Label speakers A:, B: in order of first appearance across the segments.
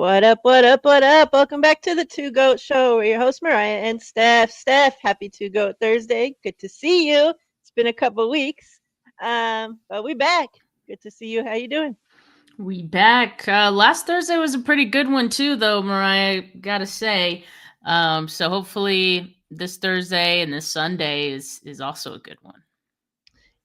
A: What up, what up, what up? Welcome back to the Two Goat Show. We're your host, Mariah and Steph. Steph, happy Two Goat Thursday. Good to see you. It's been a couple weeks. But we back. Good to see you. How you doing?
B: We back. Last Thursday was a pretty good one too, though, Mariah. Gotta say. So hopefully this Thursday and this Sunday is also a good one.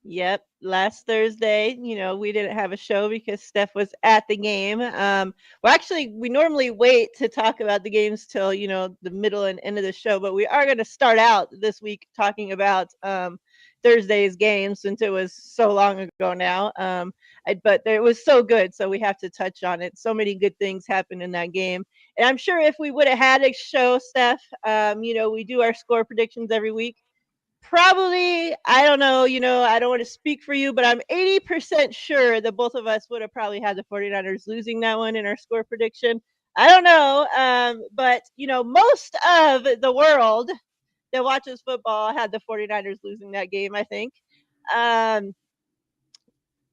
A: Yep. Last Thursday, we didn't have a show because Steph was at the game. Well, actually, we normally wait to talk about the games till, the middle and end of the show, but we are going to start out this week talking about Thursday's game since it was so long ago now. But it was so good, so we have to touch on it. So many good things happened in that game. And I'm sure if we would have had a show, Steph, we do our score predictions every week. Probably, I don't know, I don't want to speak for you, but I'm 80% sure that both of us would have probably had the 49ers losing that one in our score prediction. I don't know, but, most of the world that watches football had the 49ers losing that game, I think. Um,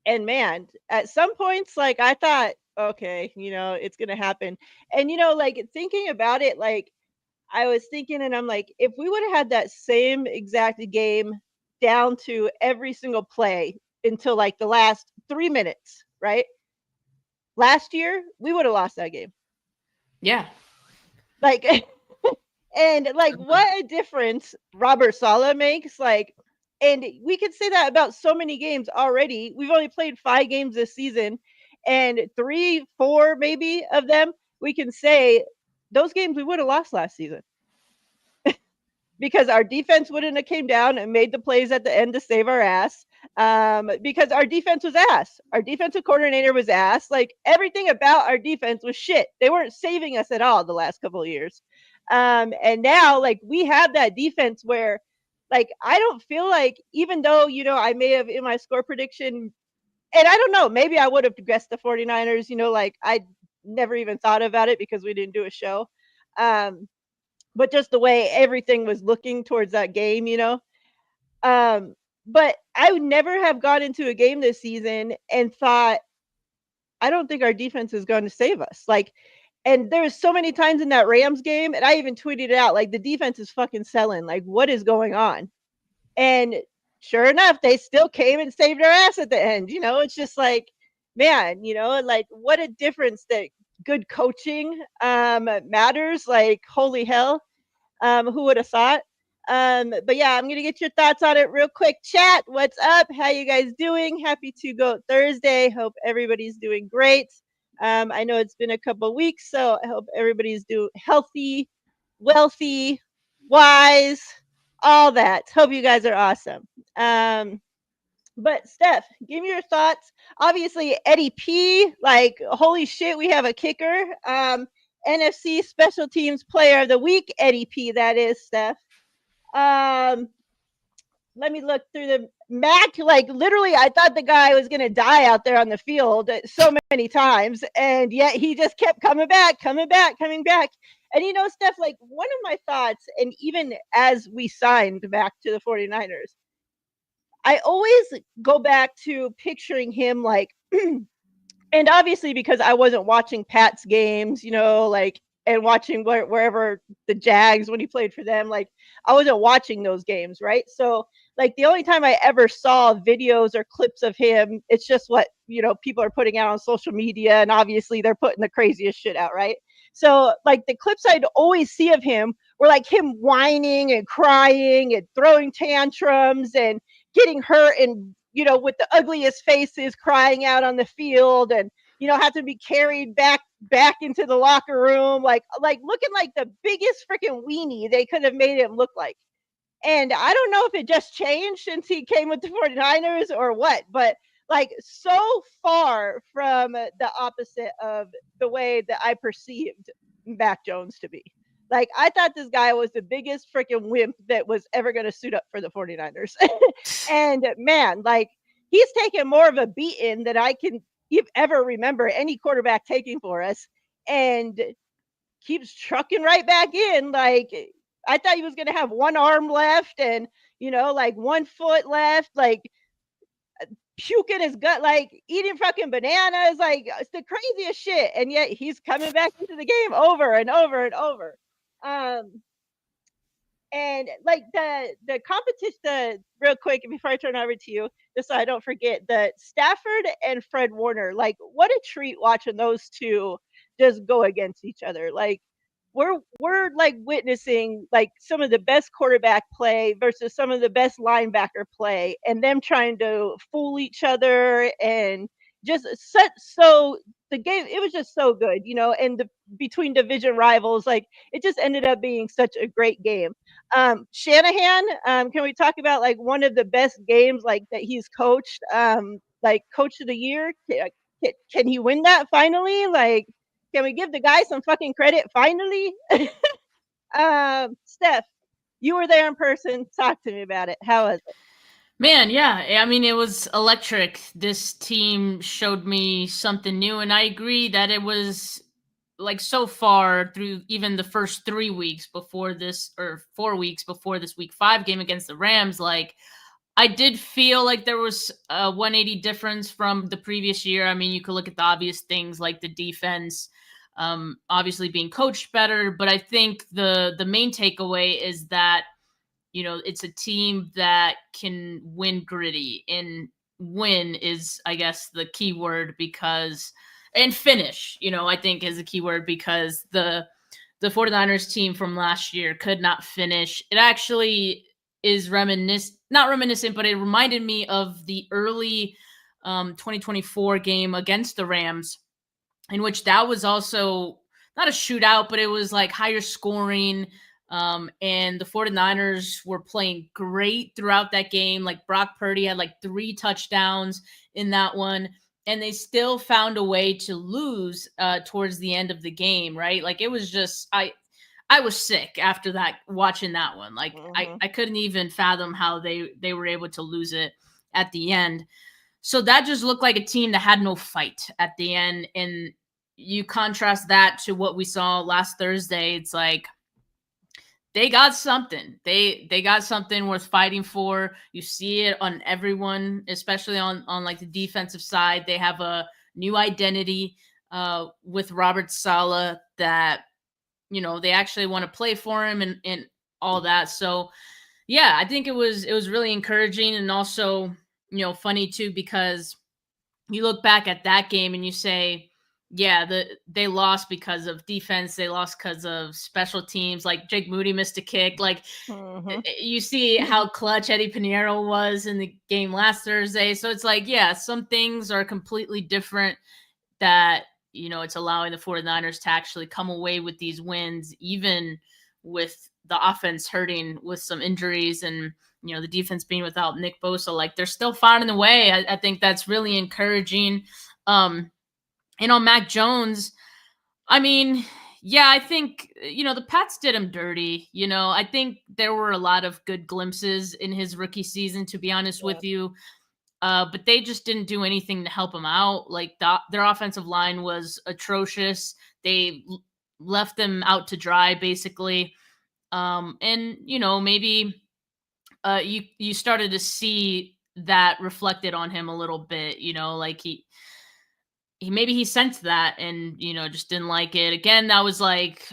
A: and man, at some points, like, I thought, okay, it's going to happen. And, like, thinking about it, like, I was thinking, and I'm like, if we would have had that same exact game down to every single play until like the last 3 minutes, right? Last year, we would have lost that game.
B: Yeah.
A: Like, and like, what a difference Robert Saleh makes. Like, and we could say that about so many games already. We've only played 5 games this season, and 3, 4 maybe of them, we can say those games we would have lost last season. Because our defense wouldn't have came down and made the plays at the end to save our ass. Because our defense was ass. Our defensive coordinator was ass. Like everything about our defense was shit. They weren't saving us at all the last couple of years. And now, like we have that defense where, like, I don't feel like even though I may have in my score prediction, and I don't know, maybe I would have guessed the 49ers. Like I never even thought about it because we didn't do a show. But just the way everything was looking towards that game, Um, but I would never have got into a game this season and thought, I don't think our defense is going to save us. Like, and there's so many times in that Rams game, and I even tweeted it out, like the defense is fucking selling. Like, what is going on? And sure enough, they still came and saved our ass at the end. It's just like, man, like what a difference that good coaching matters. Like, holy hell. Who would have thought? But yeah, I'm gonna get your thoughts on it real quick. Chat, what's up? How you guys doing? Happy to go Thursday. Hope everybody's doing great. I know it's been a couple weeks, so I hope everybody's doing healthy, wealthy, wise, all that. Hope you guys are awesome. But Steph, give me your thoughts. Obviously, Eddie P, like holy shit, we have a kicker. NFC Special Teams Player of the Week, Eddie P. That is Steph. Um, Let me look through the Mac. Like literally, I thought the guy was gonna die out there on the field so many times, and yet he just kept coming back, coming back, coming back. And Steph, like one of my thoughts, and even as we signed back to the 49ers, I always go back to picturing him like and obviously because I wasn't watching Pat's games, like and watching wherever the Jags when he played for them, like I wasn't watching those games, right? So like the only time I ever saw videos or clips of him, it's just what people are putting out on social media, and obviously they're putting the craziest shit out, right? So like the clips I'd always see of him were like him whining and crying and throwing tantrums and getting hurt and with the ugliest faces crying out on the field and have to be carried back into the locker room like looking like the biggest freaking weenie they could have made him look like. And I don't know if it just changed since he came with the 49ers or what, but like so far from the opposite of the way that I perceived Mac Jones to be. Like I thought this guy was the biggest freaking wimp that was ever going to suit up for the 49ers. And man, like he's taken more of a beating than I can ever remember any quarterback taking for us, and keeps trucking right back in. Like I thought he was going to have one arm left and like one foot left. Like puking his gut, like eating fucking bananas, like it's the craziest shit. And yet he's coming back into the game over and over and over. And like the competition, the real quick before I turn over to you, just so I don't forget, the Stafford and Fred Warner, like what a treat watching those two just go against each other. Like we're like witnessing like some of the best quarterback play versus some of the best linebacker play, and them trying to fool each other and just such so the game, it was just so good, and between division rivals, like it just ended up being such a great game. Shanahan, can we talk about like one of the best games like that he's coached? Like coach of the year, can he win that finally? Like, can we give the guy some fucking credit finally? Steph, you were there in person. Talk to me about it. How was it?
B: Man, yeah. I mean, it was electric. This team showed me something new, and I agree that it was like so far through even the first 3 weeks before this, or 4 weeks before this week 5 game against the Rams, like I did feel like there was a 180 difference from the previous year. I mean, you could look at the obvious things like the defense, obviously being coached better, but I think the main takeaway is that it's a team that can win gritty, and win is, I guess, the key word because, and finish, I think is a key word because the 49ers team from last year could not finish. It actually is not reminiscent, but it reminded me of the early 2024 game against the Rams, in which that was also not a shootout, but it was like higher scoring. And the 49ers were playing great throughout that game. Like Brock Purdy had like 3 touchdowns in that one, and they still found a way to lose towards the end of the game, right? Like it was just, I was sick after that, watching that one. Like I couldn't even fathom how they were able to lose it at the end. So that just looked like a team that had no fight at the end. And you contrast that to what we saw last Thursday. It's like they got something. They got something worth fighting for. You see it on everyone, especially on like the defensive side. They have a new identity with Robert Saleh that they actually want to play for him and all that. So yeah, I think it was really encouraging, and also funny too, because you look back at that game and you say, yeah, they lost because of defense. They lost because of special teams. Like Jake Moody missed a kick. Like you see how clutch Eddie Pinheiro was in the game last Thursday. So it's like, yeah, some things are completely different that, it's allowing the 49ers to actually come away with these wins, even with the offense hurting with some injuries and, the defense being without Nick Bosa. Like they're still finding a way. I think that's really encouraging. And on Mac Jones, I mean, yeah, I think, the Pats did him dirty. I think there were a lot of good glimpses in his rookie season, to be honest with you. But they just didn't do anything to help him out. Like their offensive line was atrocious. They left them out to dry, basically. And maybe you started to see that reflected on him a little bit. Like he maybe he sensed that and just didn't like it. Again, that was like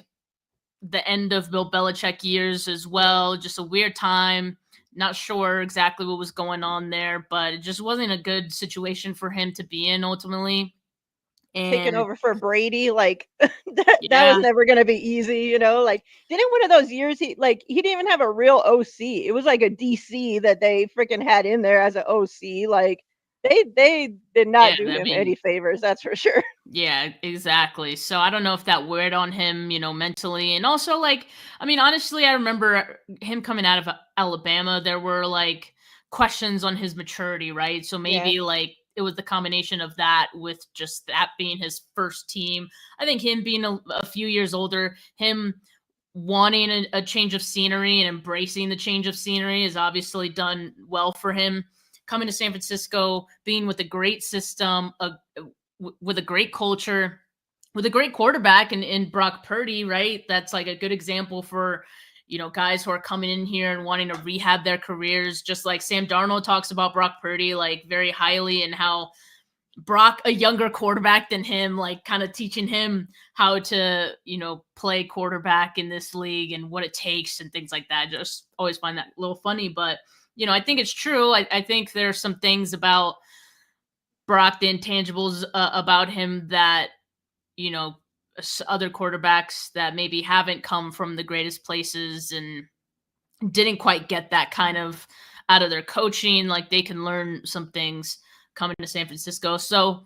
B: the end of Bill Belichick years as well. Just a weird time. Not sure exactly what was going on there, but it just wasn't a good situation for him to be in ultimately.
A: Taking
B: And
A: over for Brady, like that
B: yeah,
A: was never gonna be easy, Like didn't one of those years he didn't even have a real OC. It was like a DC that they freaking had in there as an OC. Like they did
B: yeah,
A: not do
B: I
A: him
B: mean,
A: any favors, that's for sure.
B: yeah, exactly. So I don't know if that weighed on him, mentally. And also, like, I mean, honestly, I remember him coming out of Alabama. There were like questions on his maturity, right? So
A: Yeah.
B: maybe like it was the combination of that with just that being his first team. I think him being a few years older, him wanting a change of scenery and embracing the change of scenery has obviously done well for him. Coming to San Francisco, being with a great system, with a great culture, with a great quarterback in Brock Purdy, right? That's like a good example for, guys who are coming in here and wanting to rehab their careers, just like Sam Darnold talks about Brock Purdy like very highly, and how Brock, a younger quarterback than him, like kind of teaching him how to, play quarterback in this league and what it takes and things like that. Just always find that a little funny, but I think it's true. I think there's some things about Brock, the intangibles about him that, other quarterbacks that maybe haven't come from the greatest places and didn't quite get that kind of out of their coaching. Like they can learn some things coming to San Francisco. So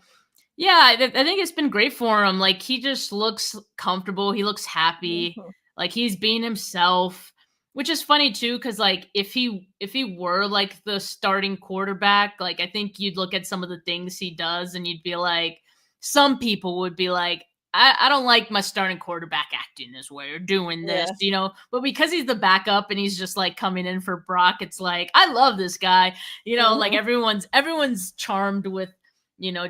B: yeah, I think it's been great for him. Like he just looks comfortable. He looks happy.
A: Mhm.
B: Like he's being himself, which is funny too. Cause like if he were like the starting quarterback, like I think you'd look at some of the things he does and you'd be like, some people would be like, I don't like my starting quarterback acting this way or doing this,
A: Yeah.
B: but because he's the backup and he's just like coming in for Brock, it's like, I love this guy, like
A: Mhm.
B: everyone's charmed with,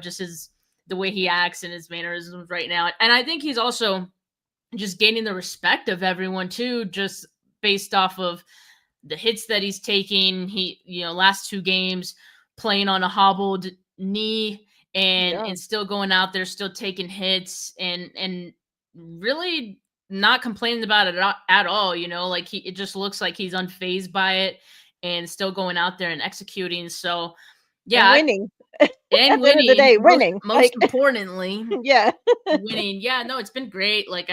B: just the way he acts and his mannerisms right now. And I think he's also just gaining the respect of everyone too, just based off of the hits that he's taking. He, last 2 games playing on a hobbled knee and
A: Yeah.
B: still going out there, still taking hits and really not complaining about it at all. Like it just looks like he's unfazed by it and still going out there and executing. So
A: And
B: yeah,
A: winning.
B: and
A: At the end of the
B: winning,
A: day,
B: most
A: winning.
B: most
A: Like,
B: importantly,
A: yeah.
B: winning. Yeah, no, it's been great. Like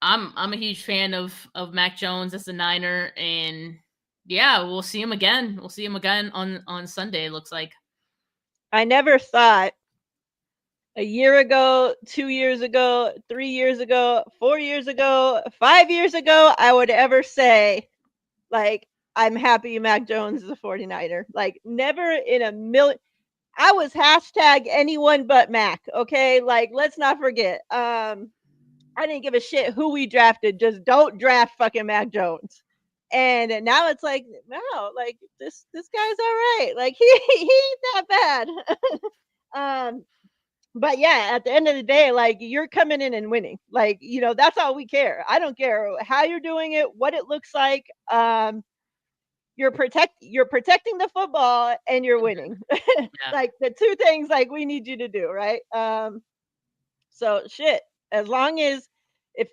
B: I'm a huge fan of Mac Jones as a Niner, and yeah, we'll see him again. We'll see him again on Sunday. It looks like.
A: I never thought a year ago, 2 years ago, 3 years ago, 4 years ago, 5 years ago, I would ever say, like, I'm happy Mac Jones is a 49er. Like, never in a million. I was hashtag anyone but Mac. Okay. Like, let's not forget. I didn't give a shit who we drafted. Just don't draft fucking Mac Jones. And now it's like, wow, like this guy's all right. Like he ain't that bad. But yeah, at the end of the day, like you're coming in and winning. Like, that's all we care. I don't care how you're doing it, what it looks like. You're protecting the football and you're winning.
B: Yeah,
A: Like the two things like we need you to do, right? So shit. As long as if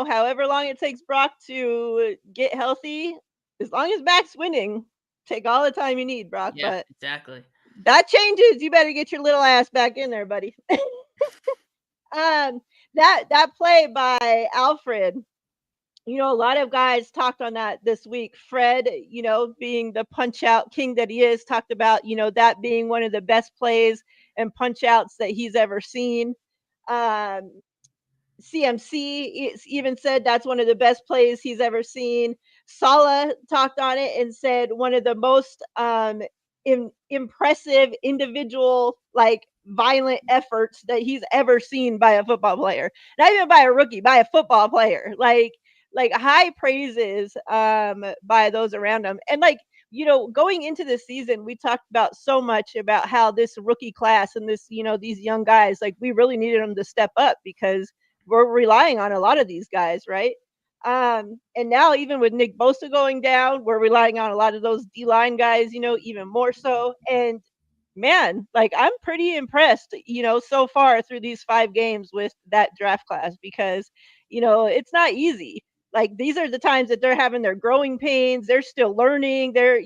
A: however long it takes Brock to get healthy, as long as Mac's winning, take all the time you need, Brock.
B: yeah,
A: But
B: exactly.
A: that changes. You better get your little ass back in there, buddy. um, that play by Alfred. A lot of guys talked on that this week. Fred, being the punch out king that he is, talked about, that being one of the best plays and punch outs that he's ever seen. Um, CMC even said that's one of the best plays he's ever seen. Sala talked on it and said one of the most impressive individual, like violent efforts that he's ever seen by a football player. Not even by a rookie, by a football player. Like high praises by those around him. And like, going into the season, we talked about so much about how this rookie class and this, these young guys, like we really needed them to step up because we're relying on a lot of these guys, right? And now even with Nick Bosa going down, we're relying on a lot of those D line guys, even more so. And man, like I'm pretty impressed, so far through these 5 games with that draft class because, it's not easy. Like these are the times that they're having their growing pains, they're still learning, they're,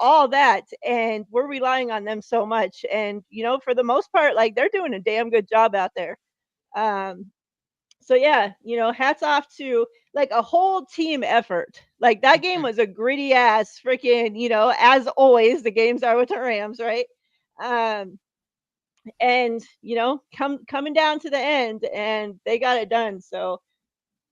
A: all that. And we're relying on them so much. And, for the most part, like they're doing a damn good job out there. Um, so yeah, hats off to like a whole team effort. Like that game
B: Mhm.
A: was a gritty ass freaking, as always, the games are with the Rams, right? Um, and coming down to the end and they got it done. So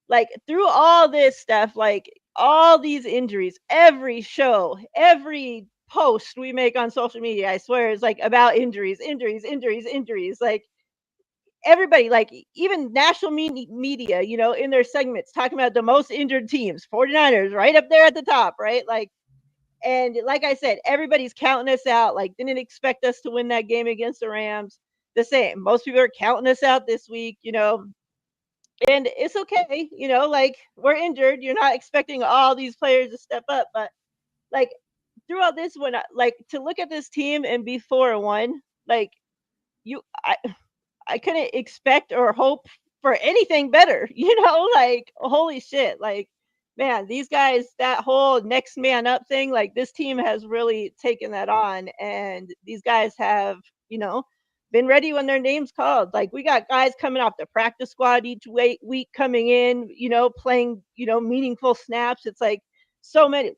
A: like through all this stuff, like all these injuries, every show, every post we make on social media, I swear is like about injuries, injuries, injuries, injuries. Like everybody, like even national media, in their segments talking about the most injured teams, 49ers right up there at the top, right? Like, and like I said, everybody's counting us out, like didn't expect us to win that game against the Rams. The same. Most people are counting us out this week, And it's okay, like we're injured. You're not expecting all these players to step up, but like throughout this one, like to look at this team and be 4-1, like you, I couldn't expect or hope for anything better, like holy shit, like man, these guys, that whole next man up thing, like this team has really taken that on, and these guys have, you know, been ready when their name's called. Like we got guys coming off the practice squad each week coming in, playing, meaningful snaps. It's like so many,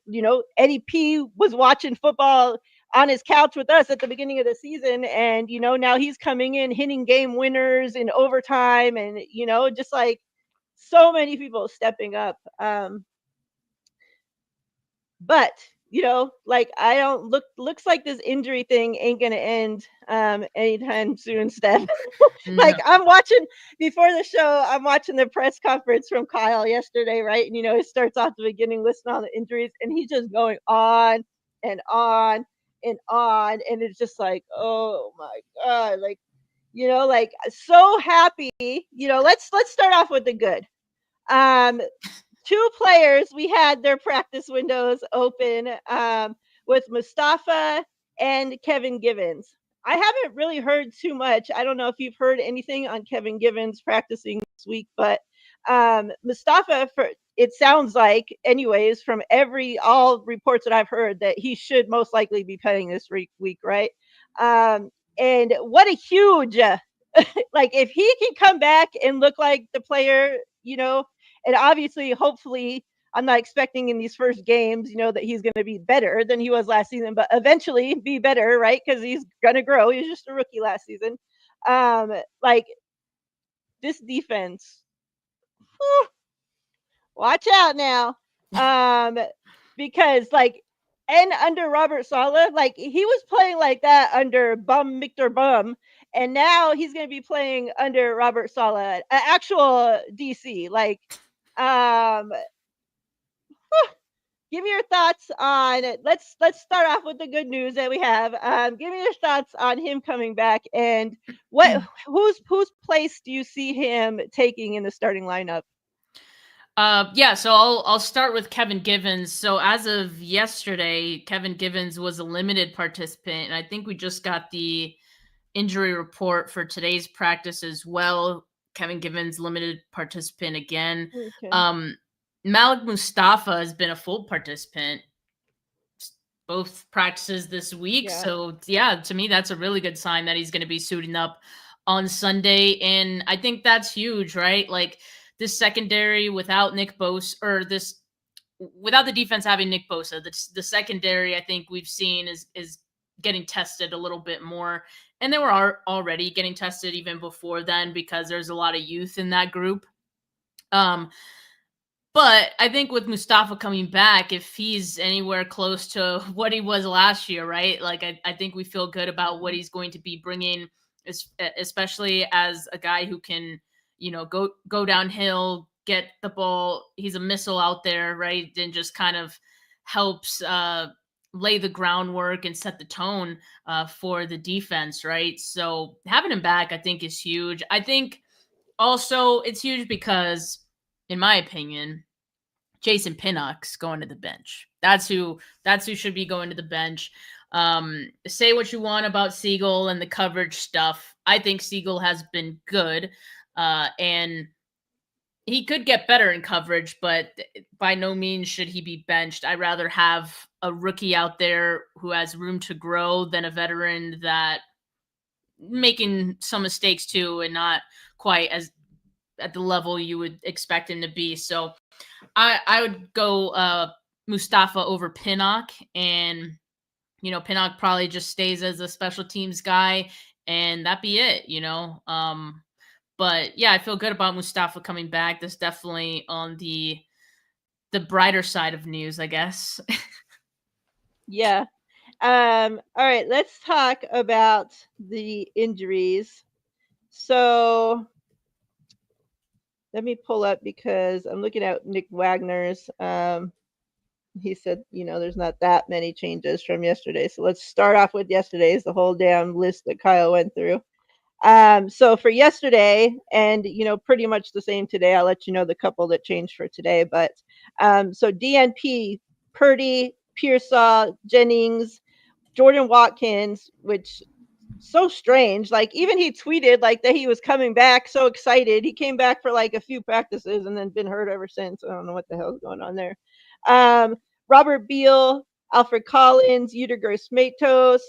A: Eddie P was watching football on his couch with us at the beginning of the season, and now he's coming in hitting game winners in overtime, and just like so many people stepping up. But like I don't looks like this injury thing ain't gonna end anytime soon, Steph. Like
B: No.
A: I'm watching before the show, I'm watching the press conference from Kyle yesterday, right? And it starts off the beginning listing all the injuries, and he's just going on and on and on, and it's just like, oh my god, like like so happy. Let's start off with the good. Um, Two players, we had their practice windows open, with Mustapha and Kevin Givens. I haven't really heard too much. I don't know if you've heard anything on Kevin Givens practicing this week, but Mustapha, for it sounds like, anyways, from all reports that I've heard, that he should most likely be playing this week, right? And what a huge, like if he can come back and look like the player, and obviously, hopefully, I'm not expecting in these first games, that he's going to be better than he was last season, but eventually be better, right? Because he's going to grow. He was just a rookie last season. Like this defense, whew, watch out now. Um, because like, and under Robert Saleh, like he was playing like that under Bum Victor Bum, and now he's going to be playing under Robert Saleh, an actual DC. Like, um, give me your thoughts on it. Let's start off with the good news that we have. Give me your thoughts on him coming back, and whose place do you see him taking in the starting lineup?
B: Yeah, so I'll start with Kevin Givens. So as of yesterday, Kevin Givens was a limited participant, and I think we just got the injury report for today's practice as well. Kevin Givens limited participant again.
A: Okay.
B: Malik Mustapha has been a full participant both practices this week.
A: Yeah.
B: So yeah, to me that's a really good sign that he's going to be suiting up on Sunday, and I think that's huge, right? Like this secondary without Nick Bosa, or this without the defense having Nick Bosa, the secondary I think we've seen is getting tested a little bit more, and they were already getting tested even before then because there's a lot of youth in that group. But I think with Mustapha coming back, if he's anywhere close to what he was last year, right? Like I think we feel good about what he's going to be bringing, especially as a guy who can, go downhill, get the ball. He's a missile out there, right? And just kind of helps lay the groundwork and set the tone for the defense, right? So having him back, I think, is huge. I think also it's huge because, in my opinion, Jason Pinnock's going to the bench. That's who should be going to the bench. Say what you want about Siegel and the coverage stuff. I think Siegel has been good, and he could get better in coverage, but by no means should he be benched. I'd rather have a rookie out there who has room to grow than a veteran that making some mistakes too and not quite as at the level you would expect him to be. So I would go Mustapha over Pinnock, and Pinnock probably just stays as a special teams guy, and that be it. But yeah, I feel good about Mustapha coming back. That's definitely on the brighter side of news, I guess.
A: Yeah. All right, let's talk about the injuries. So let me pull up because I'm looking at Nick Wagner's. He said, there's not that many changes from yesterday. So let's start off with yesterday's, the whole damn list that Kyle went through. So for yesterday, and pretty much the same today. I'll let you know the couple that changed for today. But so DNP, Purdy, Pearsall, Jennings, Jordan Watkins, which so strange. Like even he tweeted like that he was coming back, so excited. He came back for like a few practices and then been hurt ever since. I don't know what the hell's going on there. Um, Robert Beal, Alfred Collins, Udiger Smatos,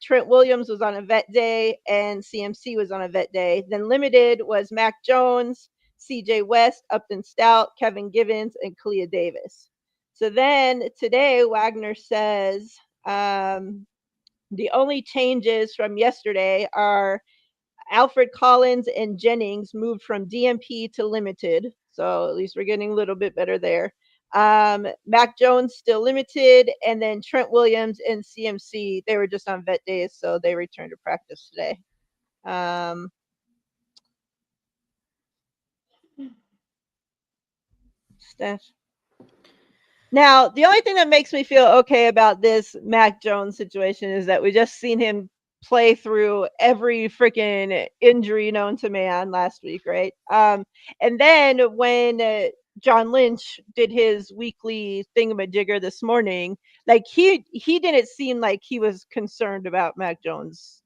A: Trent Williams was on a vet day, and CMC was on a vet day. Then limited was Mac Jones, CJ West, Upton Stout, Kevin Givens, and Kalia Davis. So then today, Wagner says the only changes from yesterday are Alfred Collins and Jennings moved from DMP to limited. So at least we're getting a little bit better there. Mac Jones still limited, and then Trent Williams and CMC, they were just on vet days, so they returned to practice today. Steph. Now, the only thing that makes me feel okay about this Mac Jones situation is that we just seen him play through every freaking injury known to man last week, right? And then when John Lynch did his weekly thingamajigger this morning, like he didn't seem like he was concerned about Mac Jones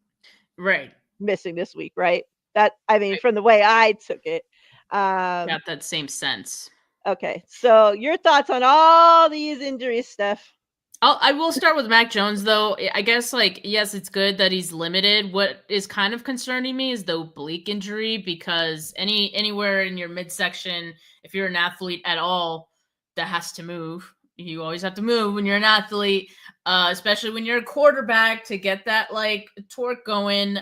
B: right
A: missing this week, right? That I mean, from the way I took it,
B: got that same sense.
A: Okay, so your thoughts on all these injuries, Steph?
B: I will start with Mac Jones, though. I guess, like, yes, it's good that he's limited. What is kind of concerning me is the oblique injury, because anywhere in your midsection, if you're an athlete at all that has to move, you always have to move when you're an athlete, especially when you're a quarterback, to get that like torque going.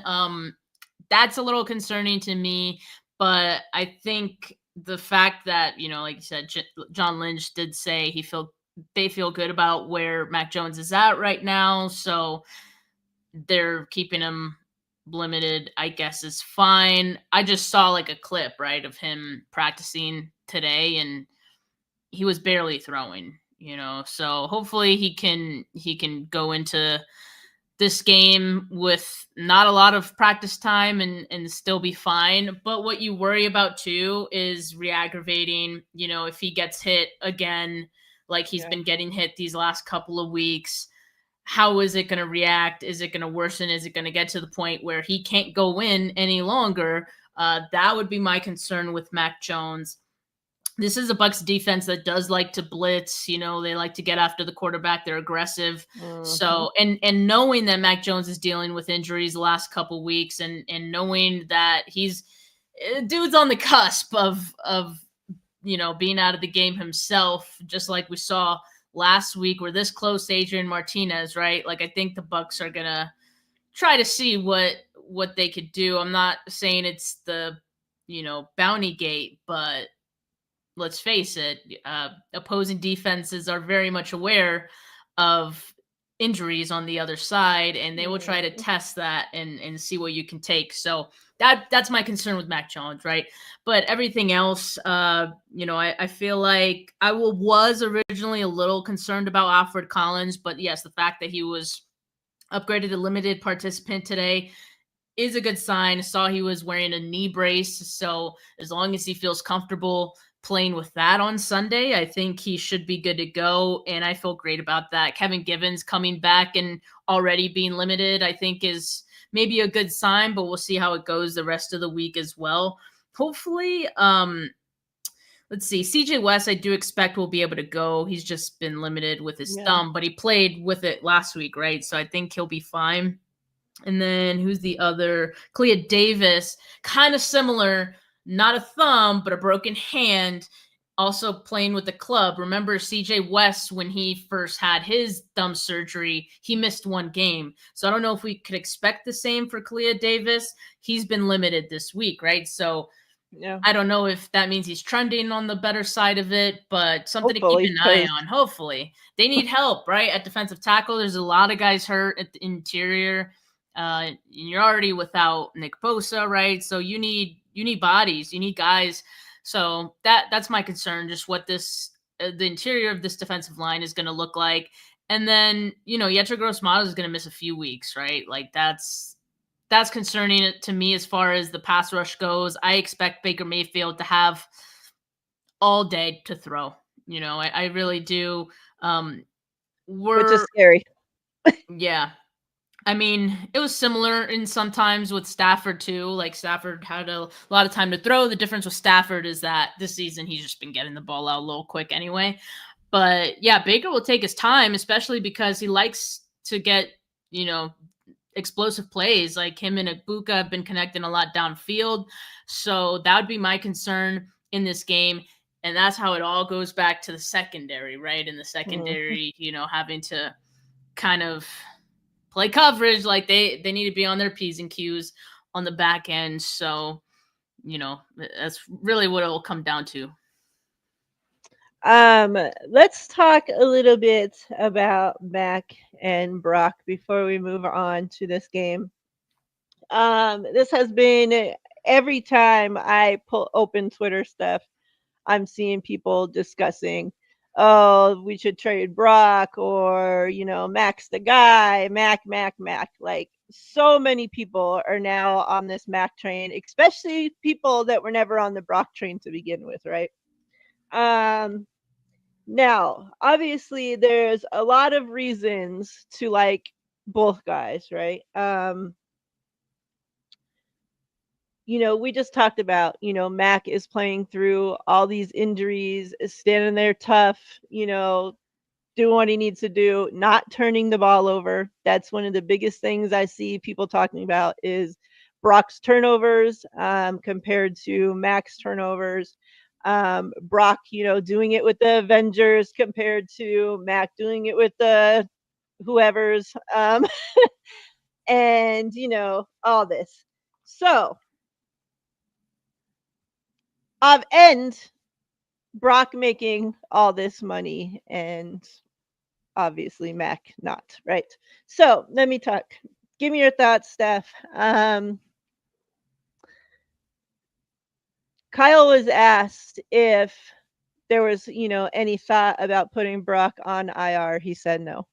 B: That's a little concerning to me, but I think the fact that, like you said, John Lynch did say they feel good about where Mac Jones is at right now, so they're keeping him limited, I guess, is fine. I just saw like a clip, right, of him practicing today, and he was barely throwing, so hopefully he can go into this game with not a lot of practice time and still be fine. But what you worry about too is re-aggravating, if he gets hit again, like he's been getting hit these last couple of weeks, how is it going to react? Is it going to worsen? Is it going to get to the point where he can't go in any longer? That would be my concern with Mac Jones. This is a Bucs defense that does like to blitz. They like to get after the quarterback. They're aggressive. Mm-hmm. So, and knowing that Mac Jones is dealing with injuries the last couple weeks, and knowing that dude's on the cusp of being out of the game himself, just like we saw last week. We're this close to Adrian Martinez, right? Like, I think the Bucs are gonna try to see what they could do. I'm not saying it's the bounty gate, but let's face it, opposing defenses are very much aware of injuries on the other side, and they will try to test that and see what you can take. So that's my concern with Mac Jones, right? But everything else, I feel like I was originally a little concerned about Alfred Collins, but yes, the fact that he was upgraded to limited participant today is a good sign. I saw he was wearing a knee brace, so as long as he feels comfortable playing with that on Sunday, I think he should be good to go, and I feel great about that. Kevin Givens coming back and already being limited, I think, is maybe a good sign, but we'll see how it goes the rest of the week as well. Hopefully, let's see, CJ West, I do expect will be able to go. He's just been limited with his thumb, but he played with it last week, right? So I think he'll be fine. And then who's the other? Kalia Davis, kind of similar, not a thumb, but a broken hand, also playing with the club. Remember CJ West, when he first had his thumb surgery, he missed one game. So I don't know if we could expect the same for Kalia Davis. He's been limited this week, right? So I don't know if that means he's trending on the better side of it, but something to keep an eye on. Hopefully. They need help, right? At defensive tackle, there's a lot of guys hurt at the interior. You're already without Nick Bosa, right? So you need bodies, you need guys. So that's my concern, just what the interior of this defensive line is going to look like. And then, Yetur Gross-Matos is going to miss a few weeks, right? Like that's that's concerning to me as far as the pass rush goes. I expect Baker Mayfield to have all day to throw. I really do.
A: which is
B: We're
A: scary.
B: Yeah. I mean, it was similar in sometimes with Stafford too. Like Stafford had a lot of time to throw. The difference with Stafford is that this season he's just been getting the ball out a little quick anyway. But yeah, Baker will take his time, especially because he likes to get, you know, explosive plays. Like him and Ibuka have been connecting a lot downfield. So that would be my concern in this game. And that's how it all goes back to the secondary, right? In the secondary, having to kind of play coverage. Like they need to be on their P's and Q's on the back end. So, that's really what it will come down to.
A: Let's talk a little bit about Mac and Brock before we move on to this game. This has been every time I pull open Twitter stuff, I'm seeing people discussing, oh, we should trade Brock or, Mac's the guy, Mac. Like so many people are now on this Mac train, especially people that were never on the Brock train to begin with, right? Now, obviously there's a lot of reasons to like both guys, right? We just talked about, Mac is playing through all these injuries, is standing there tough, doing what he needs to do, not turning the ball over. That's one of the biggest things I see people talking about is Brock's turnovers compared to Mac's turnovers. Brock, doing it with the Avengers compared to Mac doing it with the whoever's, and, all this. So, end Brock making all this money and obviously Mac not, right? So let me talk. Give me your thoughts, Steph. Kyle was asked if there was, any thought about putting Brock on IR. He said no.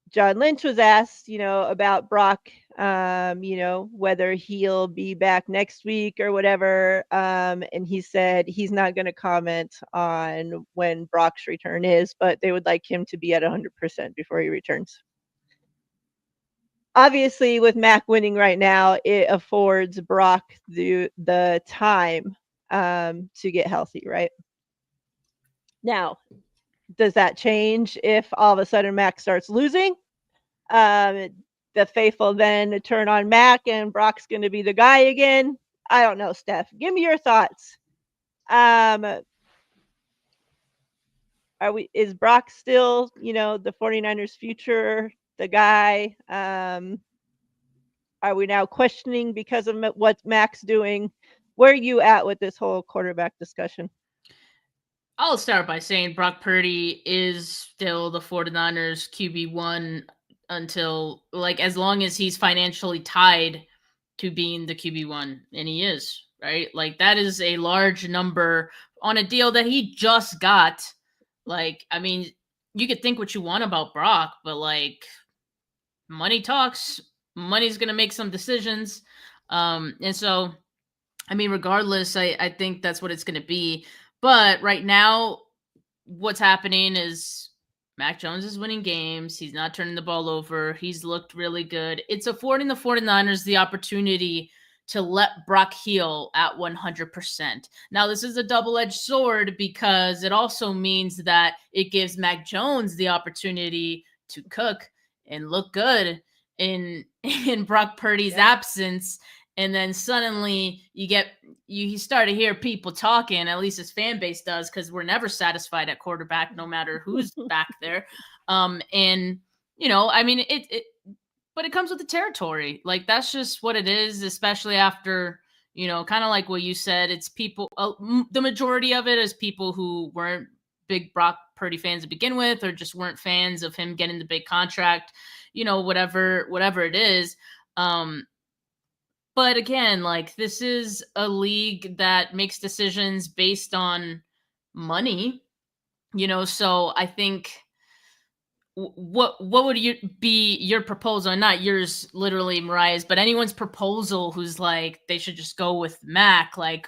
A: John Lynch was asked, about Brock, whether he'll be back next week or whatever. And he said he's not going to comment on when Brock's return is, but they would like him to be at 100% before he returns. Obviously, with Mac winning right now, it affords Brock the time to get healthy, right? Now, does that change if all of a sudden Mac starts losing? The faithful then turn on Mac and Brock's going to be the guy again. I don't know, Steph. Give me your thoughts. Is Brock still, the 49ers future, the guy? Are we now questioning because of what Mac's doing? Where are you at with this whole quarterback discussion?
B: I'll start by saying Brock Purdy is still the 49ers QB1 until, like, as long as he's financially tied to being the QB1, and he is, right? Like, that is a large number on a deal that he just got. Like, I mean, you could think what you want about Brock, but, like, money talks. Money's going to make some decisions. And so, I mean, regardless, I think that's what it's going to be. But right now, what's happening is Mac Jones is winning games. He's not turning the ball over. He's looked really good. It's affording the 49ers the opportunity to let Brock heal at 100%. Now, this is a double-edged sword because it also means that it gives Mac Jones the opportunity to cook and look good in Brock Purdy's absence. And then suddenly you start to hear people talking, at least his fan base does, because we're never satisfied at quarterback, no matter who's back there. And I mean, but it comes with the territory. Like, that's just what it is, especially after, kind of like what you said, it's people, the majority of it is people who weren't big Brock Purdy fans to begin with, or just weren't fans of him getting the big contract, whatever it is. But again, like, this is a league that makes decisions based on money, so I think what would you be your proposal? Not yours, literally, Mariah's, but anyone's proposal who's like they should just go with Mac. Like,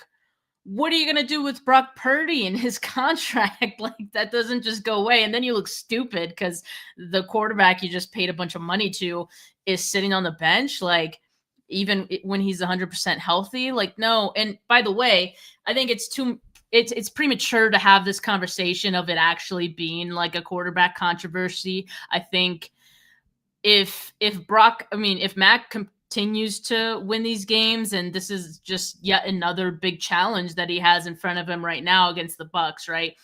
B: what are you gonna do with Brock Purdy and his contract? Like that doesn't just go away, and then you look stupid because the quarterback you just paid a bunch of money to is sitting on the bench. Like even when he's 100% healthy, like no. And by the way, I think it's premature to have this conversation of it actually being like a quarterback controversy. I think if Mac continues to win these games, and this is just yet another big challenge that he has in front of him right now against the Bucks, right?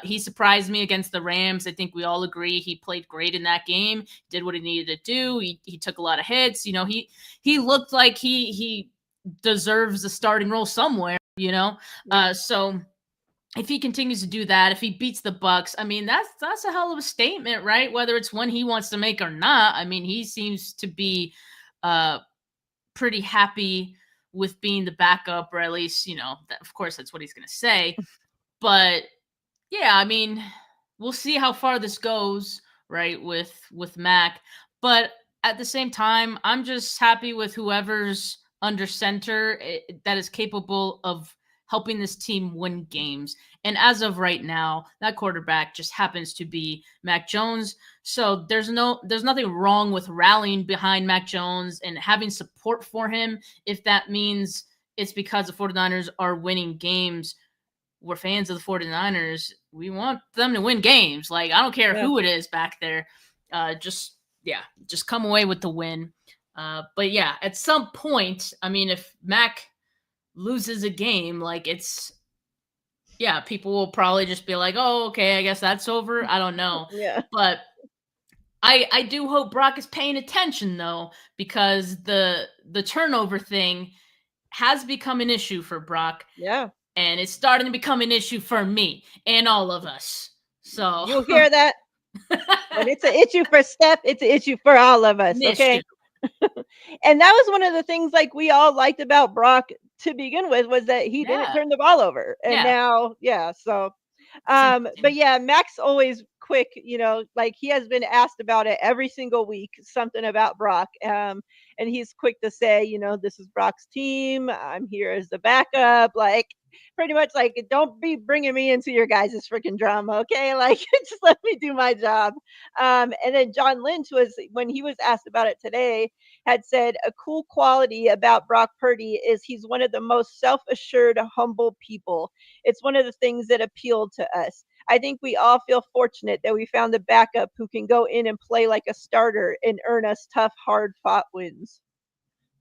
B: He surprised me against the Rams. I think we all agree he played great in that game, did what he needed to do. He took a lot of hits. He looked like he deserves a starting role somewhere. So if he continues to do that, if he beats the Bucks, I mean that's a hell of a statement, right? Whether it's one he wants to make or not. I mean, he seems to be uh pretty happy with being the backup, or at least, of course that's what he's going to say. But yeah, I mean, we'll see how far this goes, right, with Mac. But at the same time, I'm just happy with whoever's under center that is capable of helping this team win games. And as of right now, that quarterback just happens to be Mac Jones. So there's nothing wrong with rallying behind Mac Jones and having support for him if that means it's because the 49ers are winning games. We're fans of the 49ers. We want them to win games. Like, I don't care
A: Yeah.
B: who it is back there. Just come away with the win. But yeah, at some point, I mean, if Mac loses a game, like people will probably just be like, oh, okay, I guess that's over. I don't know.
A: Yeah.
B: But I do hope Brock is paying attention though, because the turnover thing has become an issue for Brock.
A: Yeah.
B: And it's starting to become an issue for me and all of us. So
A: You hear that? When it's an issue for Steph, it's an issue for all of us.
B: an
A: Okay.
B: issue.
A: And that was one of the things like we all liked about Brock to begin with, was that he didn't
B: Yeah.
A: turn the ball over. And
B: Yeah.
A: now, yeah, so
B: It's
A: but
B: interesting.
A: yeah, Max always quick, like he has been asked about it every single week, something about Brock. And he's quick to say, this is Brock's team. I'm here as the backup. Like pretty much like, don't be bringing me into your guys' freaking drama. Okay. Like just let me do my job. And then John Lynch was, when he was asked about it today, had said a cool quality about Brock Purdy is he's one of the most self-assured, humble people. It's one of the things that appealed to us. I think we all feel fortunate that we found a backup who can go in and play like a starter and earn us tough, hard fought wins.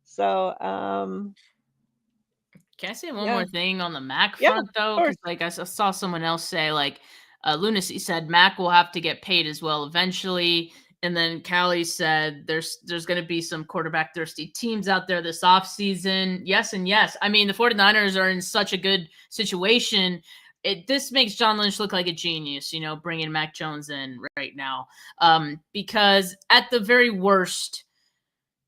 A: So,
B: Can I say one
A: yeah,
B: more thing on the Mac
A: yeah, of
B: front though?
A: course,
B: Because like saw someone else say like Lunacy said Mac will have to get paid as well eventually. And then Callie said there's going to be some quarterback thirsty teams out there this offseason. Yes and yes. I mean, the 49ers are in such a good situation. This makes John Lynch look like a genius, bringing Mac Jones in right now. Because at the very worst,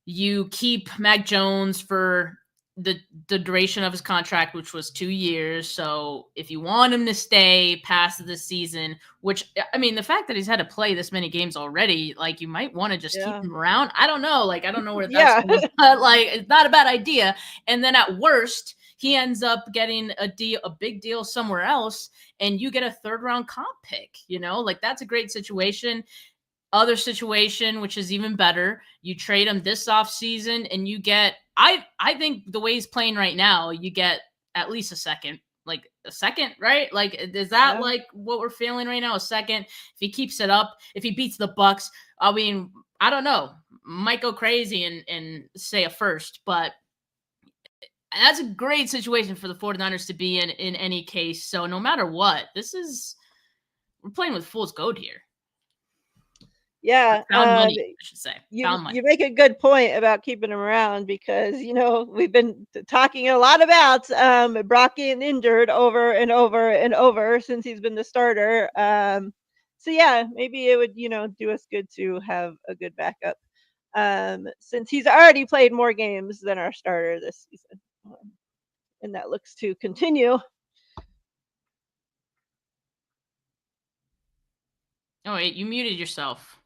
B: you keep Mac Jones for the duration of his contract, which was 2 years. So if you want him to stay past the season, which I mean, the fact that he's had to play this many games already, like you might want to just keep
A: yeah,
B: him around. I don't know. Like I don't know where that's
A: yeah,
B: going, but like it's not a bad idea. And then at worst, he ends up getting a big deal somewhere else, and you get a third round comp pick. Like that's a great situation. Other situation, which is even better, you trade him this offseason and you get I think the way he's playing right now, you get at least a second. Like a second, right? Like is that
A: yeah.
B: like what we're feeling right now? A second. If he keeps it up, if he beats the Bucks, I mean, I don't know. Might go crazy and say a first, but that's a great situation for the 49ers to be in any case. So no matter what, we're playing with fool's gold here.
A: Yeah.
B: Found money, I should say.
A: You
B: Found money.
A: you make a good point about keeping him around because we've been talking a lot about Brock getting injured over and over and over since he's been the starter. So yeah, maybe it would do us good to have a good backup since he's already played more games than our starter this season, and that looks to continue.
B: Oh wait, you muted yourself.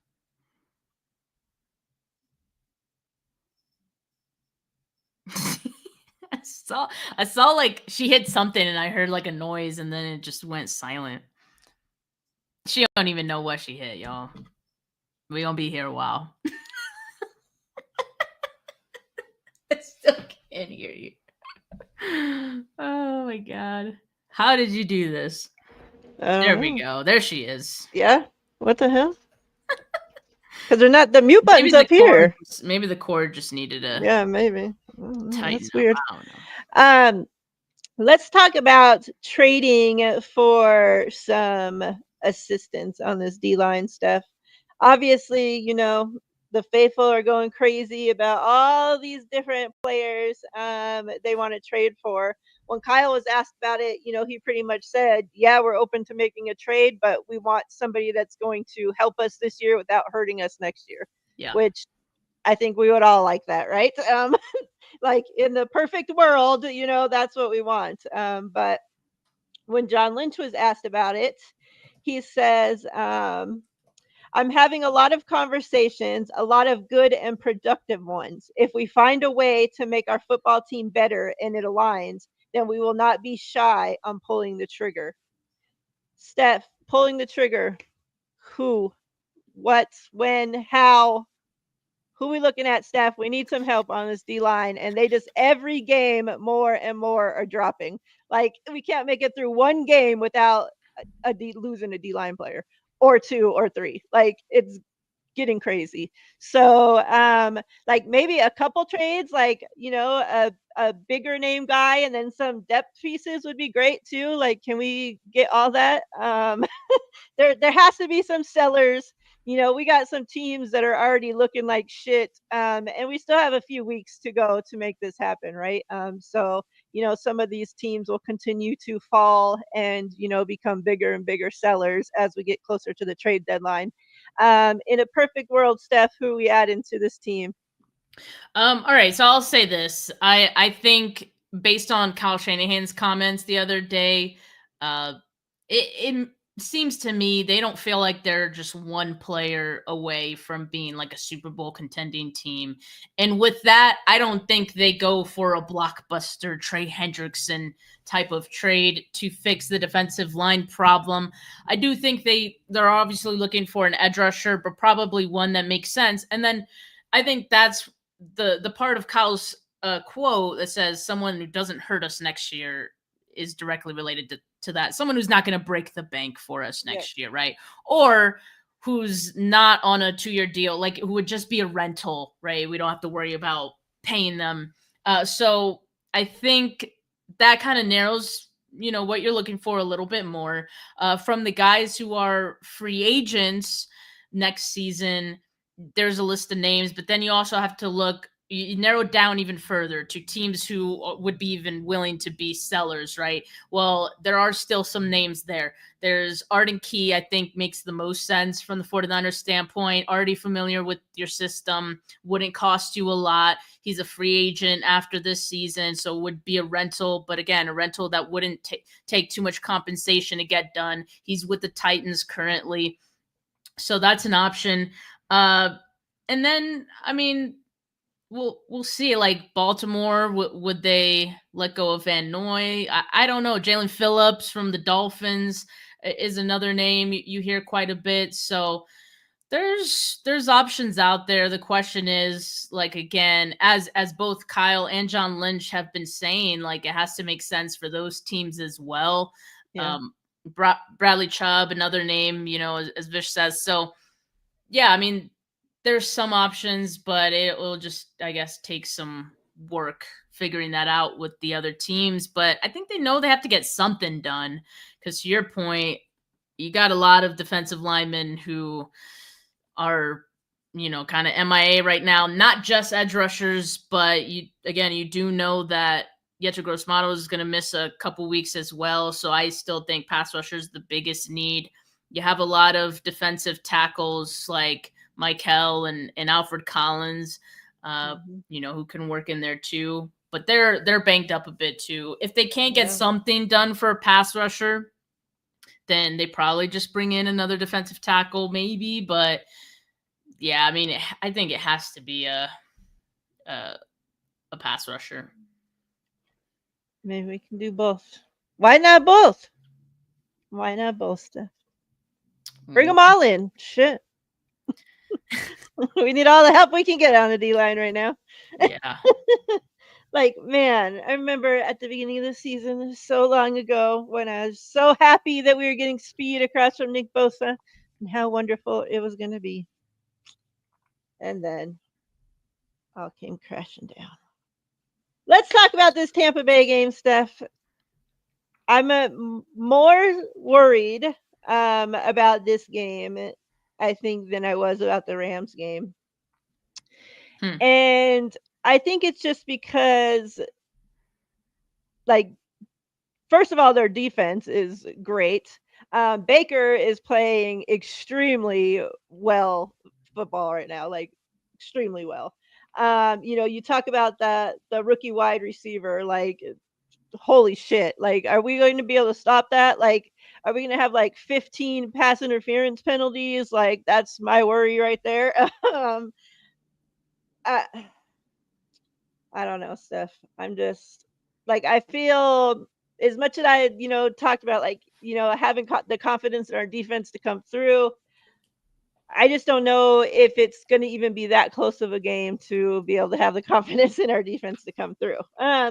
B: I saw like she hit something and I heard like a noise and then it just went silent. She don't even know what she hit, y'all. We gonna be here a while. I still can't hear you. Oh my god. How did you do this? There we go. There she is.
A: Yeah. What the hell? Because they're not the mute
B: Maybe
A: button's
B: the
A: up here.
B: maybe the cord just needed to
A: Yeah, maybe.
B: tighten
A: That's
B: up.
A: weird.
B: I don't know.
A: Let's talk about trading for some assistance on this D line stuff. Obviously, the faithful are going crazy about all these different players they want to trade for. When Kyle was asked about it, he pretty much said, yeah, we're open to making a trade, but we want somebody that's going to help us this year without hurting us next year.
B: Yeah.
A: Which I think we would all like that, right? Like in the perfect world, that's what we want. But when John Lynch was asked about it, he says, I'm having a lot of conversations, a lot of good and productive ones. If we find a way to make our football team better and it aligns, then we will not be shy on pulling the trigger. Steph, pulling the trigger. Who? What? When? How? Who we looking at, Steph? We need some help on this D line. And they just every game more and more are dropping. Like we can't make it through one game without losing a D line player or two or three. Like it's getting crazy. So like maybe a couple trades, like a bigger name guy and then some depth pieces would be great too. Like can we get all that? There has to be some sellers. We got some teams that are already looking like shit, and we still have a few weeks to go to make this happen, right? So some of these teams will continue to fall and become bigger and bigger sellers as we get closer to the trade deadline. In a perfect world, Steph, who we add into this team?
B: All right, so I'll say this. I think based on Kyle Shanahan's comments the other day, it seems to me they don't feel like they're just one player away from being like a Super Bowl contending team. And with that, I don't think they go for a blockbuster Trey Hendrickson type of trade to fix the defensive line problem. I do think they're obviously looking for an edge rusher, but probably one that makes sense. And then I think that's the part of Kyle's quote that says someone who doesn't hurt us next year is directly related to that. Someone who's not going to break the bank for us next year, right? Or who's not on a 2-year deal, like who would just be a rental, right? We don't have to worry about paying them. So I think that kind of narrows, what you're looking for a little bit more. From the guys who are free agents next season, there's a list of names, but then you also have to look, you narrow it down even further to teams who would be even willing to be sellers, right? Well, there are still some names there. There's Arden Key, I think makes the most sense from the 49ers standpoint. Already familiar with your system, wouldn't cost you a lot. He's a free agent after this season, so would be a rental, but again, a rental that wouldn't take too much compensation to get done. He's with the Titans currently, so that's an option. And then, I mean, we'll see. Like Baltimore, would they let go of Van Noy? I don't know. Jalen Phillips from the Dolphins is another name you hear quite a bit. So there's options out there. The question is, like, again, as both Kyle and John Lynch have been saying, like it has to make sense for those teams as well.
A: Yeah.
B: Bradley Chubb, another name, as Vish says. So yeah, I mean, there's some options, but it will just, I guess, take some work figuring that out with the other teams. But I think they know they have to get something done because, to your point, you got a lot of defensive linemen who are, kind of MIA right now. Not just edge rushers, but you do know that Yetur Gross-Matos is going to miss a couple weeks as well. So I still think pass rusher is the biggest need. You have a lot of defensive tackles like Michael and Alfred Collins, who can work in there too. But they're banked up a bit too. If they can't get something done for a pass rusher, then they probably just bring in another defensive tackle, maybe. But yeah, I mean, I think it has to be a pass rusher.
A: Maybe we can do both. Why not both? Why not both, Steph? Bring them
B: Well,
A: all in. Shit. We need all the help we can get on the D line right now.
B: yeah.
A: Like, man, I remember at the beginning of the season, so long ago, when I was so happy that we were getting speed across from Nick Bosa and how wonderful it was going to be. And then all came crashing down. Let's talk about this Tampa Bay game, Steph. I'm more worried about this game, I think, than I was about the Rams game.
B: Hmm.
A: And I think it's just because, like, first of all, their defense is great. Baker is playing extremely well football right now, like extremely well. You talk about the rookie wide receiver, like holy shit, like are we going to be able to stop that? Like, are we going to have like 15 pass interference penalties? Like that's my worry right there. um, I, I don't know, Steph. I'm just like I feel as much as I, talked about like, having the confidence in our defense to come through. I just don't know if it's going to even be that close of a game to be able to have the confidence in our defense to come through.